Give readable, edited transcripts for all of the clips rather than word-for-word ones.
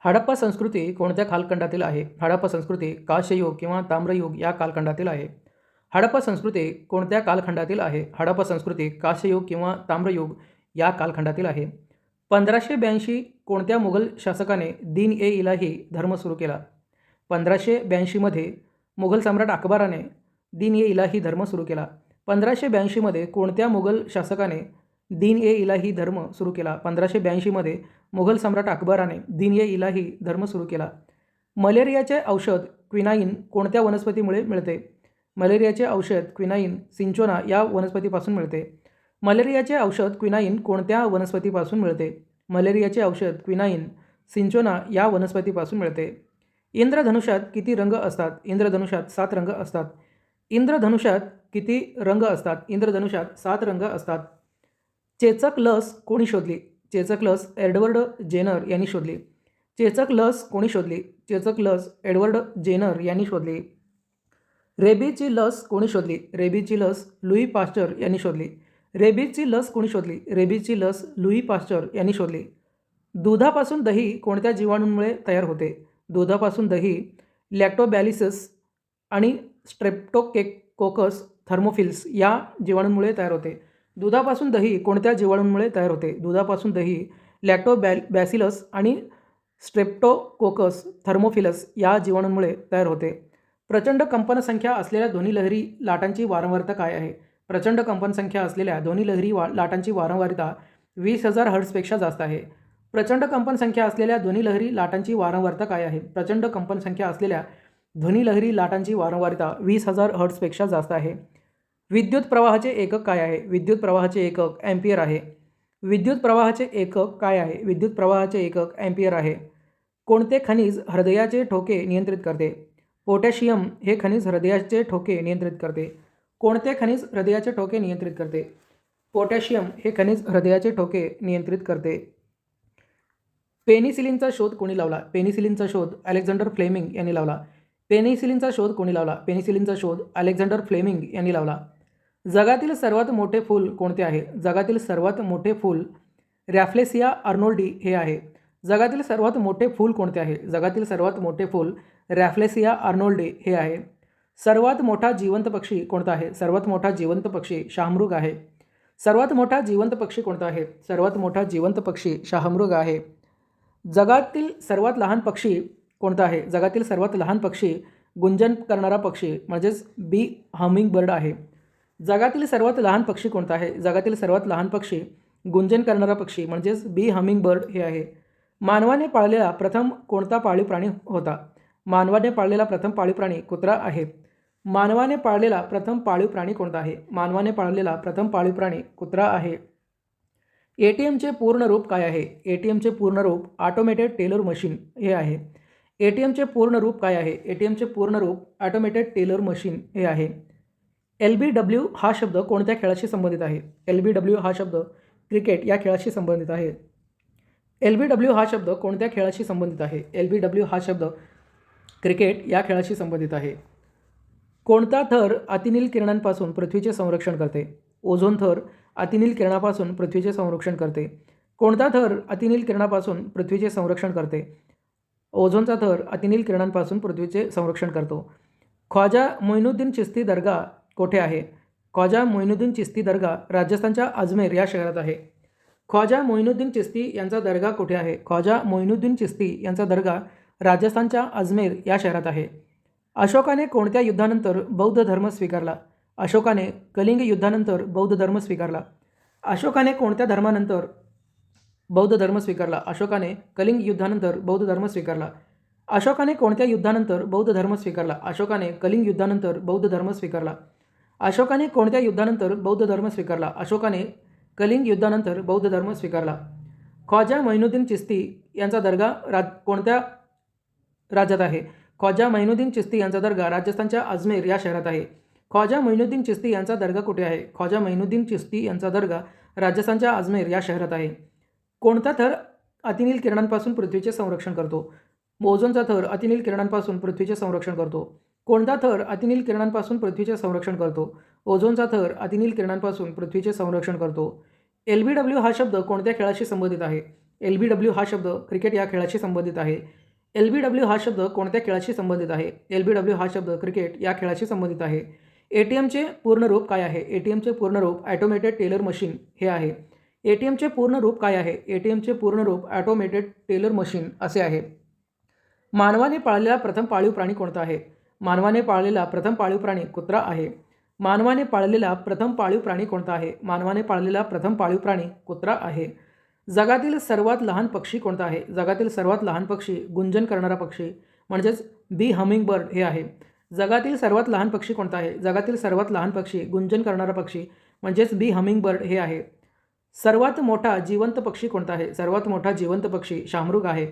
हडप्पा संस्कृती कोणत्या कालखंडातील आहे? हडप्पा संस्कृती कांस्ययुग किंवा ताम्रयुग या कालखंडातील आहे. हडप्पा संस्कृती कोणत्या कालखंडातील आहे? हडप्पा संस्कृती कांस्ययुग किंवा ताम्रयुग या कालखंडातील आहे. 1582 कोणत्या मुघल शासकाने दीन-ए-इलाही धर्म सुरू केला? 1582 मध्ये मुघल सम्राट अकबराने दीन-ए-इलाही धर्म सुरू केला. 1582 मध्ये कोणत्या मुघल शासकाने दीन-ए-इलाही धर्म सुरू केला? 1582 मध्ये मुघल सम्राट अकबराने दीन-ए-इलाही धर्म सुरू केला. मलेरियाचे औषध क्विनाईन कोणत्या वनस्पतीमुळे मिळते? मलेरियाचे औषध क्विनाईन सिंचोना या वनस्पतीपासून मिळते. मलेरियाचे औषध क्विनाईन कोणत्या वनस्पतीपासून मिळते? मलेरियाचे औषध क्विनाईन सिंचोना या वनस्पतीपासून मिळते. इंद्रधनुष्यात किती रंग असतात? इंद्रधनुष्यात 7 रंग असतात. इंद्रधनुष्यात किती रंग असतात? इंद्रधनुष्यात 7 रंग असतात. चेचक लस कोणी शोधली? चेचक लस एडवर्ड जेनर यांनी शोधली. चेचक लस कोणी शोधली? चेचक लस एडवर्ड जेनर यांनी शोधली. रेबीजची लस कोणी शोधली? रेबीजची लस लुई पाश्चर यांनी शोधली. रेबीजची लस कोणी शोधली? रेबीजची लस लुई पाश्चर यांनी शोधली. दुधापासून दही कोणत्या जीवाणूंमुळे तयार होते? दुधापासून दही लॅक्टोबॅसिलस आणि स्ट्रेप्टोकोकस थर्मोफिल्स या जीवाणूंमुळे तयार होते. दुधापासून दही कोणत्या जीवाणूंमुळे तयार होते? दुधापासून दही लॅक्टोबॅसिलस आणि स्ट्रेप्टोकोकस थर्मोफिलस या जीवाणूंमुळे तयार होते. प्रचंड कंपनसंख्या असलेल्या ध्वनिलहरी लाटांची वारंवारता काय आहे? प्रचंड कंपनसंख्या असलेल्या ध्वनिलहरी लाटांची वारंवारता 20,000 हर्ट्झपेक्षा जास्त आहे. प्रचंड कंपनसंख्या असलेल्या ध्वनिलहरी लाटांची वारंवारता काय आहे? प्रचंड कंपनसंख्या असलेल्या ध्वनिलहरी लाटांची वारंवारता 20,000 हर्ट्झपेक्षा जास्त आहे. विद्युत प्रवाहाचे एकक काय आहे? विद्युत प्रवाहाचे एकक अँपिअर आहे. विद्युत प्रवाहाचे एकक काय आहे? विद्युत प्रवाहाचे एकक अँपिअर आहे. कोणते खनिज हृदयाचे ठोके नियंत्रित करते? पोटॅशियम हे खनिज हृदयाचे ठोके नियंत्रित करते. कोणते खनिज हृदयाचे ठोके नियंत्रित करते? पोटॅशियम हे खनिज हृदयाचे ठोके नियंत्रित करते. पेनिसिलिनचा शोध कोणी लावला? पेनिसिलिनचा शोध अलेक्झांडर फ्लेमिंग यांनी लावला. पेनिसिलिनचा शोध कोणी लावला? पेनिसिलिनचा शोध अलेक्झांडर फ्लेमिंग यांनी लावला. जगातील सर्वात मोठे फूल कोणते आहे? जगातील सर्वात मोठे फूल रॅफ्लेसिया आर्नोल्डी हे आहे. जगातील सर्वात मोठे फूल कोणते आहे? जगातील सर्वात मोठे फूल रॅफ्लेसिया आर्नोल्डी हे आहे. सर्वात मोठा जिवंत पक्षी कोणता आहे? सर्वात मोठा जिवंत पक्षी शाहमृग आहे. सर्वात मोठा जिवंत पक्षी कोणता आहे? सर्वात मोठा जिवंत पक्षी शाहमृग आहे. जगातील सर्वात लहान पक्षी कोणता आहे? जगातील सर्वात लहान पक्षी गुंजन करणारा पक्षी म्हणजेच बी हमिंग बर्ड आहे. जगातील सर्वात लहान पक्षी कोणता आहे? जगातील सर्वात लहान पक्षी गुंजन करणारा पक्षी म्हणजेच बी हमिंग बर्ड हे आहे. मानवाने पाळलेला प्रथम कोणता पाळीव प्राणी होता? मानवाने पाळलेला प्रथम पाळीव प्राणी कुत्रा आहे. मानवाने पाळलेला प्रथम पाळीव प्राणी कोणता आहे? मानवाने पाळलेला प्रथम पाळीव प्राणी कुत्रा आहे. ATMचे पूर्ण रूप काय आहे? ATMचे पूर्ण रूप ऑटोमेटेड टेलर मशीन हे आहे. ATMचे पूर्ण रूप काय आहे? ATMचे पूर्ण रूप ऑटोमेटेड टेलर मशीन हे आहे. LBW हा शब्द कोणत्या खेळाशी संबंधित आहे? LBW हा शब्द क्रिकेट या खेळाशी संबंधित आहे. LBW हा शब्द कोणत्या खेळाशी संबंधित आहे? LBW हा शब्द क्रिकेट या खेळाशी संबंधित आहे. कोणता थर अतिनील किरणांपासून पृथ्वीचे संरक्षण करते? ओझोन थर अतिनील किरणापासून पृथ्वीचे संरक्षण करते. कोणता थर अतिनील किरणापासून पृथ्वीचे संरक्षण करते? ओझोनचा थर अतिनील किरणांपासून पृथ्वीचे संरक्षण करतो. ख्वाजा मोइनुद्दीन चिश्ती दर्गा कोठे आहे? ख्वाजा मोइनुद्दीन चिश्ती दर्गा राजस्थानच्या अजमेर या शहरात आहे. ख्वाजा मोइनुद्दीन चिश्ती यांचा दर्गा कुठे आहे? ख्वाजा मोइनुद्दीन चिश्ती यांचा दर्गा राजस्थानच्या अजमेर या शहरात आहे. अशोकाने कोणत्या युद्धानंतर बौद्ध धर्म स्वीकारला? अशोकाने कलिंग युद्धानंतर बौद्ध धर्म स्वीकारला. अशोकाने कोणत्या धर्मानंतर बौद्ध धर्म स्वीकारला? अशोकाने कलिंग युद्धानंतर बौद्ध धर्म स्वीकारला. अशोकाने कोणत्या युद्धानंतर बौद्ध धर्म स्वीकारला? अशोकाने कलिंग युद्धानंतर बौद्ध धर्म स्वीकारला. अशोकाने कोणत्या युद्धानंतर बौद्ध धर्म स्वीकारला? अशोकाने कलिंग युद्धानंतर बौद्ध धर्म स्वीकारला. ख्वाजा मोइनुद्दीन चिश्ती यांचा दर्गा कोणत्या राज्यात आहे? ख्वाजा मोइनुद्दीन चिश्ती यांचा दर्गा राजस्थानच्या अजमेर या शहरात आहे. ख्वाजा मोइनुद्दीन चिश्ती यांचा दर्गा कुठे आहे? ख्वाजा मोइनुद्दीन चिश्ती यांचा दर्गा राजस्थानच्या अजमेर या शहरात आहे. कोणता थर अतिनील किरणांपासून पृथ्वीचे संरक्षण करतो? ओझोनचा थर अतिनील किरणांपासून पृथ्वीचे संरक्षण करतो. कोणता थर अतिनील किरणांपासून पृथ्वीचे संरक्षण करतो? ओझोनचा थर अतिनील किरणांपासून पृथ्वीचे संरक्षण करतो. LBW हा शब्द कोणत्या खेळाशी संबंधित आहे? LBW हा शब्द क्रिकेट या खेळाशी संबंधित आहे. LBW हा शब्द कोणत्या खेळाशी संबंधित आहे? LBW हा शब्द क्रिकेट या खेळाशी संबंधित आहे. ATMचे पूर्ण रूप काय आहे? ATMचे पूर्ण रूप ऑटोमेटेड टेलर मशीन हे आहे. ATMचे पूर्ण रूप काय आहे? ATMचे पूर्ण रूप ऑटोमेटेड टेलर मशीन असे आहे. मानवाने पाळलेला प्रथम पाळीव प्राणी कोणता आहे? मानवाने पाळलेला प्रथम पाळीव प्राणी कुत्रा आहे. मानवाने पाळलेला प्रथम पाळीव प्राणी कोणता आहे? मानवाने पाळलेला प्रथम पाळीव प्राणी कुत्रा आहे. जगातील सर्वात लहान पक्षी कोणता आहे? जगातील सर्वात लहान पक्षी गुंजन करणारा पक्षी म्हणजेच बी हमिंग बर्ड हे आहे. जगातील सर्वात लहान पक्षी कोणता आहे? जगातील सर्वात लहान पक्षी गुंजन करणारा पक्षी म्हणजेच बी हमिंग बर्ड हे आहे. सर्वात मोठा जिवंत पक्षी कोणता आहे? सर्वात मोठा जिवंत पक्षी शाहमृग आहे.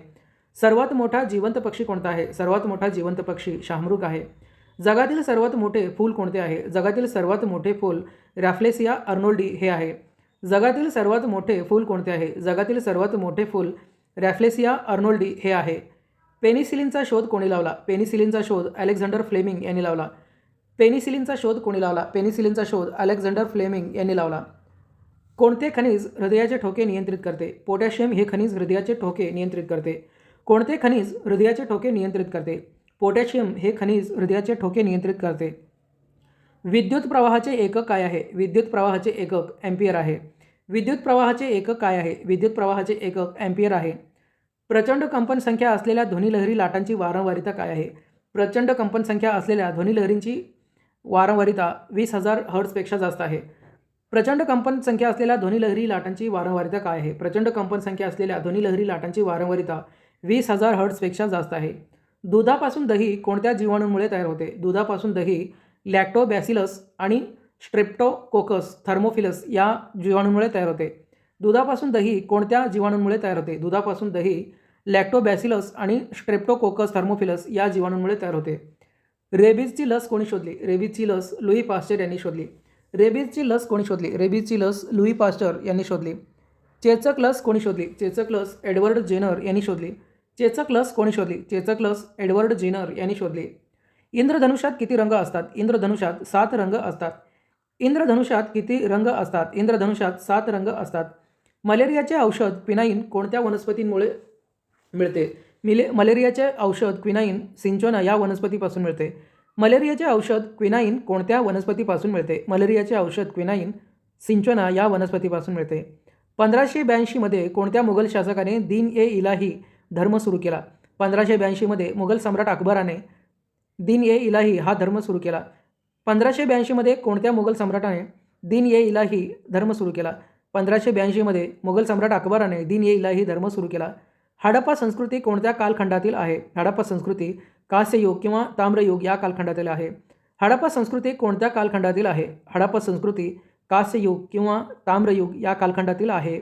सर्वात मोठा जिवंत पक्षी कोणता आहे? सर्वात मोठा जिवंत पक्षी शाहमृग आहे. जगातील सर्वात मोठे फूल कोणते आहे? जगातील सर्वात मोठे फूल रॅफ्लेसिया अर्नोल्डी हे आहे. जगातील सर्वात मोठे फूल कोणते आहे? जगातील सर्वात मोठे फूल रॅफ्लेसिया अर्नोल्डी हे आहे. पेनिसिलिनचा शोध कोणी लावला? पेनिसिलिनचा शोध अलेक्झांडर फ्लेमिंग यांनी लावला. पेनिसिलिनचा शोध कोणी लावला? पेनिसिलिनचा शोध अलेक्झांडर फ्लेमिंग यांनी लावला. कोणते खनिज हृदयाचे ठोके नियंत्रित करते? पोटॅशियम हे खनिज हृदयाचे ठोके नियंत्रित करते. कोणते खनिज हृदयाचे ठोके नियंत्रित करते? पोटॅशियम हे खनिज हृदयाचे ठोके नियंत्रित करते. विद्युत प्रवाहाचे एकक काय आहे? विद्युत प्रवाहाचे एकक एम्पियर आहे. विद्युत प्रवाहाचे एकक काय आहे? विद्युत प्रवाहाचे एकक एम्पियर आहे. प्रचंड कंपन संख्या असलेल्या ध्वनिलहरी लाटांची वारंवारिता काय आहे? प्रचंड कंपन संख्या असलेल्या ध्वनिलहरींची वारंवारिता 20,000 हर्ट्झपेक्षा जास्त आहे. प्रचंड कंपन संख्या असलेल्या ध्वनिलहरी लाटांची वारंवारिता काय आहे? प्रचंड कंपन संख्या असलेल्या ध्वनिलहरी लाटांची वारंवारिता 20,000 हर्ट्झपेक्षा जास्त आहे. दुधापासून दही कोणत्या जीवाणूंमुळे तयार होते? दुधापासून दही लॅक्टोबॅसिलस आणि स्ट्रेप्टोकोकस थर्मोफिलस या जीवाणूंमुळे तयार होते. दुधापासून दही कोणत्या जीवाणूंमुळे तयार होते? दुधापासून दही लॅक्टोबॅसिलस आणि स्ट्रेप्टोकोकस थर्मोफिलस या जीवाणूंमुळे तयार होते. रेबीजची लस कोणी शोधली? रेबीजची लस लुई पास्चर यांनी शोधली. रेबीजची लस कोणी शोधली? रेबीजची लस लुई पास्चर यांनी शोधली. चेचक लस कोणी शोधली? चेचक लस एडवर्ड जेनर यांनी शोधली. चेचक लस कोणी शोधली? चेचक लस एडवर्ड जेनर यांनी शोधली. इंद्रधनुष्यात किती रंग असतात? इंद्रधनुष्यात 7 रंग असतात. इंद्रधनुष्यात किती रंग असतात? इंद्रधनुष्यात 7 रंग असतात. मलेरियाचे औषध क्विनाईन कोणत्या वनस्पतींमुळे मिळते? मलेरियाचे औषध क्विनाईन सिंचोना या वनस्पतीपासून मिळते. मलेरियाचे औषध क्विनाईन कोणत्या वनस्पतीपासून मिळते? मलेरियाचे औषध क्विनाईन सिंचोना या वनस्पतीपासून मिळते. 1582 मध्ये कोणत्या मुघल शासकाने दीन-ए-इलाही धर्म सुरू केला? 1582 मध्ये मुघल सम्राट अकबराने दीन-ए-इलाही हा धर्म सुरू केला. 1582 मध्ये कोणत्या मुघल सम्राटाने दीन-ए-इलाही धर्म सुरू केला? 1582 मध्ये मुघल सम्राट अकबराने दीन-ए-इलाही धर्म सुरू केला. हडप्पा संस्कृती कोणत्या कालखंडातील आहे? हडप्पा संस्कृती कांस्ययुग किंवा ताम्रयुग या कालखंडातील आहे. हडप्पा संस्कृती कोणत्या कालखंडातील आहे? हडप्पा संस्कृती कांस्ययुग किंवा ताम्रयुग या कालखंडातील आहे.